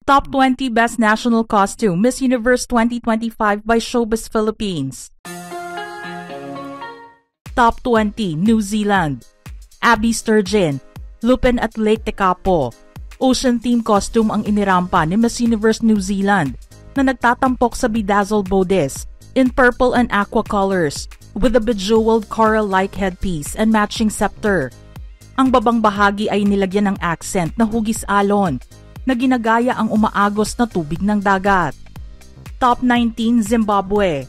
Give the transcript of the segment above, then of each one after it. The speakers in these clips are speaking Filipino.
Top 20 Best National Costume Miss Universe 2025 by Showbiz Philippines. Top 20 New Zealand. Abby Sturgeon, Lupin at Lake Tekapo. Ocean theme costume ang inirampa ni Miss Universe New Zealand na nagtatampok sa bedazzled bodice in purple and aqua colors with a bejeweled coral-like headpiece and matching scepter. Ang babang bahagi ay nilagyan ng accent na hugis alon na ginagaya ang umaagos na tubig ng dagat. Top 19 Zimbabwe.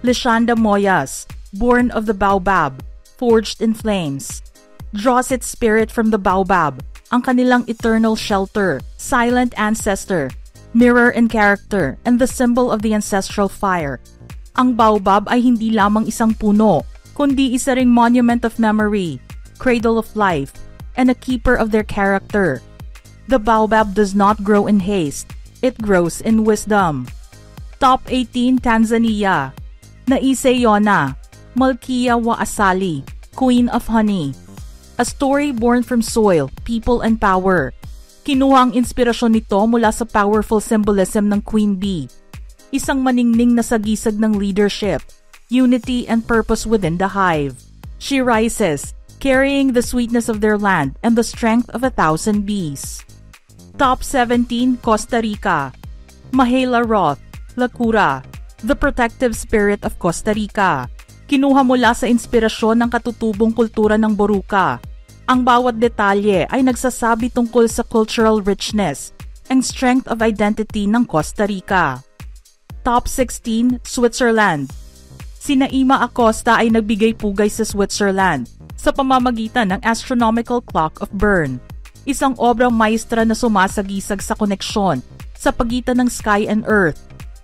Lashanda Moyas, born of the baobab, forged in flames. Draws its spirit from the baobab, ang kanilang eternal shelter, silent ancestor, mirror in character, and the symbol of the ancestral fire. Ang baobab ay hindi lamang isang puno, kundi isa ring monument of memory, cradle of life, and a keeper of their character. The baobab does not grow in haste, it grows in wisdom. Top 18 Tanzania. Naise Yona, Malkia wa Asali, Queen of Honey. A story born from soil, people, and power. Kinuha ang inspirasyon nito mula sa powerful symbolism ng Queen Bee. Isang maningning na sagisag ng leadership, unity, and purpose within the hive. She rises, carrying the sweetness of their land and the strength of 1,000 bees. Top 17 Costa Rica. Mahela Roth, Lacura, the protective spirit of Costa Rica. Kinuha mula sa inspirasyon ng katutubong kultura ng Boruca. Ang bawat detalye ay nagsasabi tungkol sa cultural richness and strength of identity ng Costa Rica. Top 16 Switzerland. Sina Ima Acosta ay nagbigay pugay sa Switzerland sa pamamagitan ng Astronomical Clock of Bern. Isang obrang maestra na sumasagisag sa koneksyon sa pagitan ng sky and earth,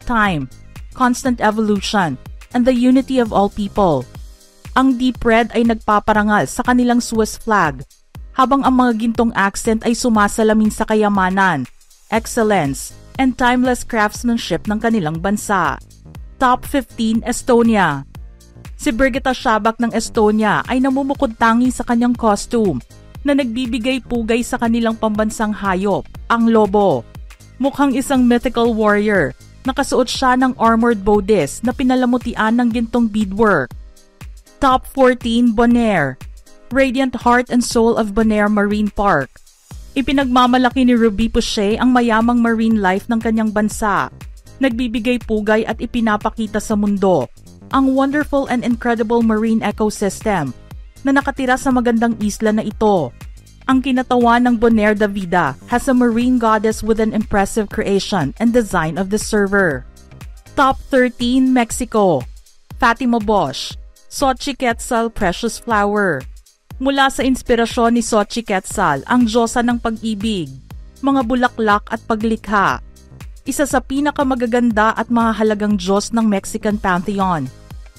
time, constant evolution, and the unity of all people. Ang deep red ay nagpaparangal sa kanilang Swiss flag, habang ang mga gintong accent ay sumasalamin sa kayamanan, excellence, and timeless craftsmanship ng kanilang bansa. Top 15 Estonia. Si Brigitta Shabak ng Estonia ay namumukod-tangi sa kanyang costume na nagbibigay pugay sa kanilang pambansang hayop, ang lobo. Mukhang isang mythical warrior. Nakasuot siya ng armored bodice na pinalamutian ng gintong beadwork. Top 14 Bonaire. Radiant Heart and Soul of Bonaire Marine Park. Ipinagmamalaki ni Ruby Puche ang mayamang marine life ng kanyang bansa. Nagbibigay pugay at ipinapakita sa mundo ang wonderful and incredible marine ecosystem na nakatira sa magandang isla na ito. Ang kinatawan ng Bonaire da Vida has a marine goddess with an impressive creation and design of the server. Top 13 Mexico. Fatima Bosch, Xochiquetzal Precious Flower. Mula sa inspirasyon ni Xochiquetzal, ang diyosa ng pag-ibig, mga bulaklak at paglikha. Isa sa pinakamagaganda at mahahalagang Diyos ng Mexican Pantheon.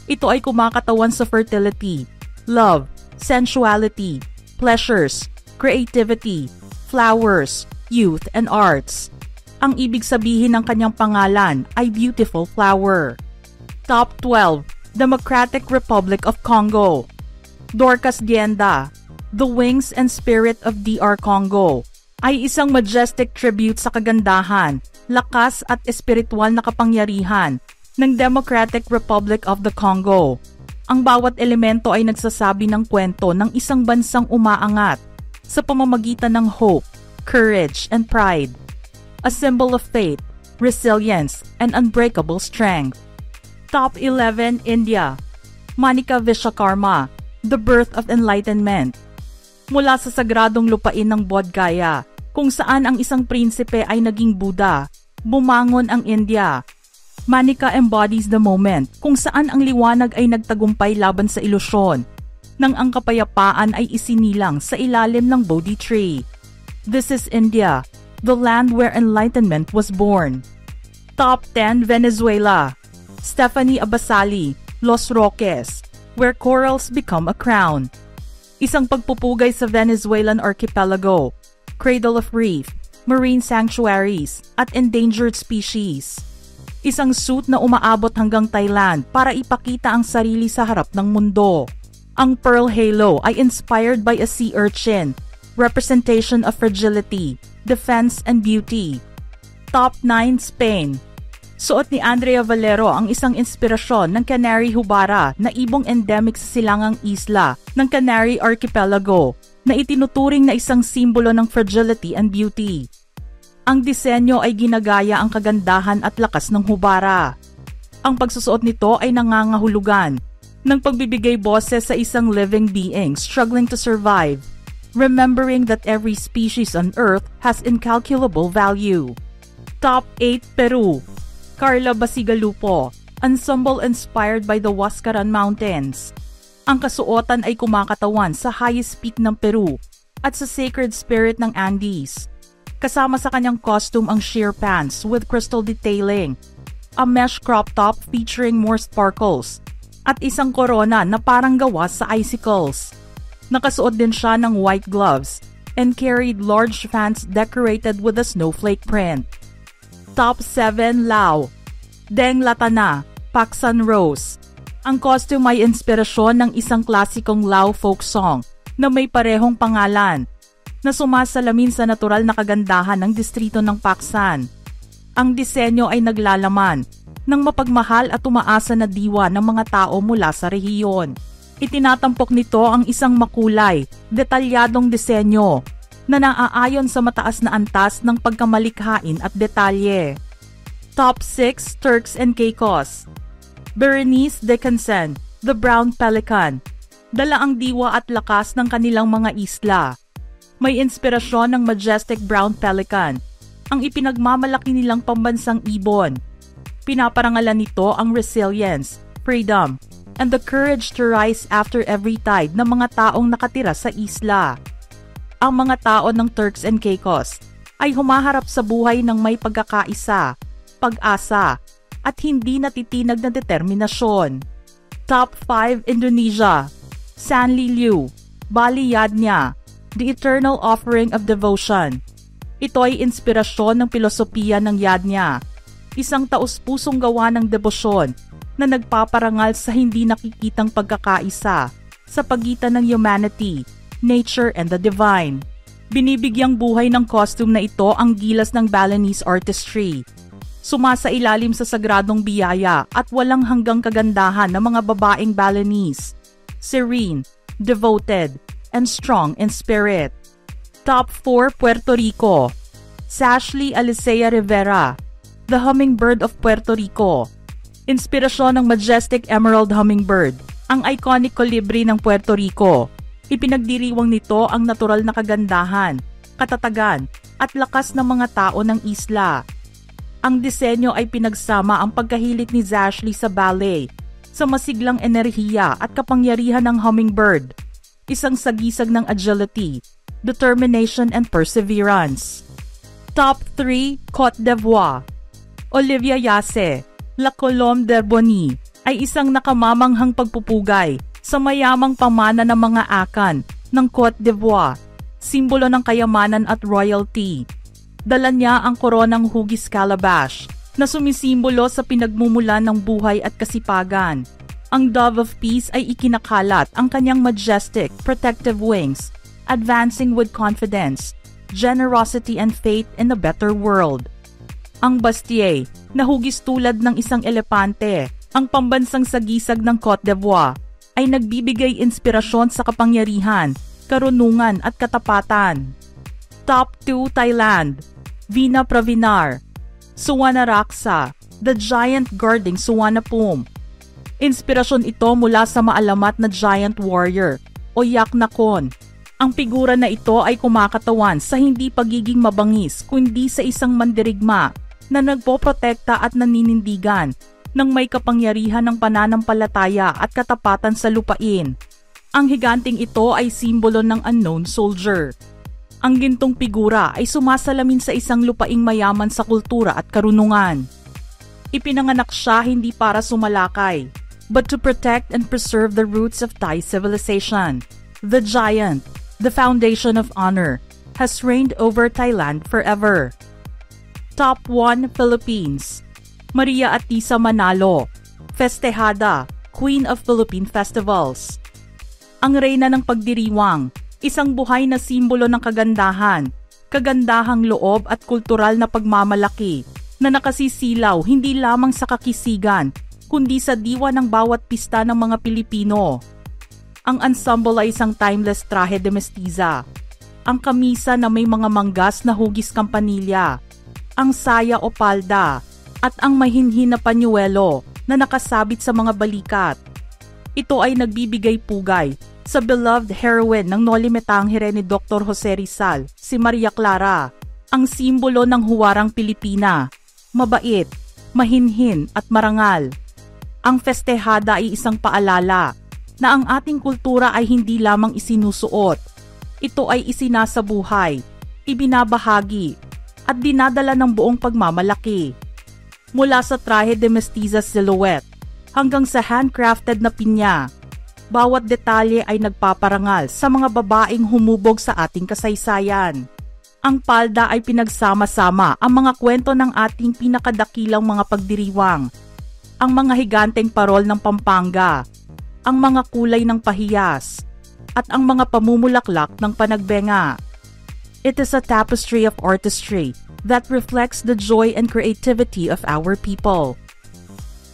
Ito ay kumakatawan sa fertility, love, sensuality, pleasures, creativity, flowers, youth, and arts. Ang ibig sabihin ng kanyang pangalan ay Beautiful Flower. Top 12 Democratic Republic of Congo. Dorcas Dienda, The Wings and Spirit of DR Congo, ay isang majestic tribute sa kagandahan, lakas at espiritual na kapangyarihan ng Democratic Republic of the Congo. Ang bawat elemento ay nagsasabi ng kwento ng isang bansang umaangat sa pamamagitan ng hope, courage, and pride. A symbol of faith, resilience, and unbreakable strength. Top 11 India. Manika Vishwakarma, The Birth of Enlightenment. Mula sa sagradong lupain ng Bodh Gaya, kung saan ang isang prinsipe ay naging Buddha, bumangon ang India. Manika embodies the moment kung saan ang liwanag ay nagtagumpay laban sa ilusyon, nang ang kapayapaan ay isinilang sa ilalim ng Bodhi tree. This is India, the land where enlightenment was born. Top 10 Venezuela. Stephanie Abasali, Los Roques, Where Corals Become a Crown. Isang pagpupugay sa Venezuelan archipelago, cradle of reef, marine sanctuaries, at endangered species. Isang suit na umaabot hanggang Thailand para ipakita ang sarili sa harap ng mundo. Ang Pearl Halo ay inspired by a sea urchin, representation of fragility, defense, and beauty. Top 9 Spain. Suot ni Andrea Valero ang isang inspirasyon ng Canary Hubara na ibong endemic sa silangang isla ng Canary Archipelago na itinuturing na isang simbolo ng fragility and beauty. Ang disenyo ay ginagaya ang kagandahan at lakas ng hubara. Ang pagsusuot nito ay nangangahulugan ng pagbibigay boses sa isang living being struggling to survive, remembering that every species on Earth has incalculable value. Top 8 Peru. Carla Basigalupo, ensemble inspired by the Huascaran Mountains. Ang kasuotan ay kumakatawan sa highest peak ng Peru at sa sacred spirit ng Andes. Kasama sa kanyang costume ang sheer pants with crystal detailing, a mesh crop top featuring more sparkles, at isang korona na parang gawa sa icicles. Nakasuot din siya ng white gloves and carried large fans decorated with a snowflake print. Top 7 Lao. Deng Latana, Paksan Rose. Ang costume ay inspirasyon ng isang klasikong Lao folk song na may parehong pangalan na sumasalamin sa natural na kagandahan ng distrito ng Paksan. Ang disenyo ay naglalaman ng mapagmahal at umaasa na diwa ng mga tao mula sa rehiyon. Itinatampok nito ang isang makulay, detalyadong disenyo na naaayon sa mataas na antas ng pagkamalikhain at detalye. Top 6 Turks and Caicos. Berenice Dickinson, the Brown Pelican. Dala ang diwa at lakas ng kanilang mga isla. May inspirasyon ng majestic brown pelican, ang ipinagmamalaki nilang pambansang ibon. Pinaparangalan nito ang resilience, freedom, and the courage to rise after every tide ng mga taong nakatira sa isla. Ang mga tao ng Turks and Caicos ay humaharap sa buhay ng may pagkakaisa, pag-asa, at hindi natitinag na determinasyon. Top 5 Indonesia. Sanli Liu, Bali Yadnya, The Eternal Offering of Devotion. Ito ay inspirasyon ng pilosopiya ng Yadnya, isang taus-pusong gawa ng debosyon na nagpaparangal sa hindi nakikitang pagkakaisa sa pagitan ng humanity, nature, and the divine. Binibigyang buhay ng costume na ito ang gilas ng Balinese artistry. Sumasailalim sa sagradong biyaya at walang hanggang kagandahan ng mga babaeng Balinese. Serene, devoted, and strong in spirit. Top 4 Puerto Rico. Sashly Alicea Rivera, the Hummingbird of Puerto Rico. Inspirasyon ng majestic emerald hummingbird, ang iconic kolibri ng Puerto Rico. Ipinagdiriwang nito ang natural na kagandahan, katatagan, at lakas ng mga tao ng isla. Ang disenyo ay pinagsama ang pagkahilig ni Sashly sa ballet, sa masiglang enerhiya at kapangyarihan ng hummingbird, isang sagisag ng agility, determination, and perseverance. Top 3 Côte d'Ivoire. Olivia Yace, La Colombe d'Herbony, ay isang nakamamanghang pagpupugay sa mayamang pamana ng mga akan ng Côte d'Ivoire, simbolo ng kayamanan at royalty. Dala niya ang koronang hugis calabash na sumisimbolo sa pinagmumulan ng buhay at kasipagan. Ang Dove of Peace ay ikinakalat ang kanyang majestic, protective wings, advancing with confidence, generosity, and faith in a better world. Ang Bastille, na hugis tulad ng isang elepante, ang pambansang sagisag ng Côte d'Ivoire, ay nagbibigay inspirasyon sa kapangyarihan, karunungan at katapatan. Top 2 Thailand. Vina Pravinar, Suwanaraksa, the giant guarding Suwanapum. Inspirasyon ito mula sa maalamat na giant warrior o Yak Nakhon. Ang figura na ito ay kumakatawan sa hindi pagiging mabangis kundi sa isang mandirigma na nagpoprotekta at naninindigan ng may kapangyarihan ng pananampalataya at katapatan sa lupain. Ang higanting ito ay simbolo ng unknown soldier. Ang gintong figura ay sumasalamin sa isang lupaing mayaman sa kultura at karunungan. Ipinanganak siya hindi para sumalakay, but to protect and preserve the roots of Thai civilization. The giant, the foundation of honor, has reigned over Thailand forever. Top 1 Philippines. Maria Atisa Manalo, Festejada, Queen of Philippine Festivals. Ang reyna ng pagdiriwang, isang buhay na simbolo ng kagandahan, kagandahang loob at kultural na pagmamalaki na nakasisilaw hindi lamang sa kakisigan kundi sa diwa ng bawat pista ng mga Pilipino. Ang ensemble ay isang timeless traje de mestiza. Ang kamisa na may mga manggas na hugis kampanilya, ang saya o palda, at ang mahinhin na panyuelo na nakasabit sa mga balikat. Ito ay nagbibigay pugay sa beloved heroine ng Noli Me Tangere ni Dr. Jose Rizal, si Maria Clara, ang simbolo ng huwarang Pilipina, mabait, mahinhin at marangal. Ang festehada ay isang paalala na ang ating kultura ay hindi lamang isinusuot. Ito ay isinasabuhay, ibinabahagi, at dinadala ng buong pagmamalaki. Mula sa traje de mestiza silhouette hanggang sa handcrafted na pinya, bawat detalye ay nagpaparangal sa mga babaeng humubog sa ating kasaysayan. Ang palda ay pinagsama-sama ang mga kwento ng ating pinakadakilang mga pagdiriwang, ang mga higanteng parol ng Pampanga, ang mga kulay ng pahiyas, at ang mga pamumulaklak ng panagbenga. It is a tapestry of artistry that reflects the joy and creativity of our people.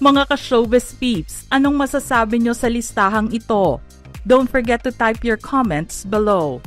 Mga ka-showbiz peeps, anong masasabi nyo sa listahang ito? Don't forget to type your comments below.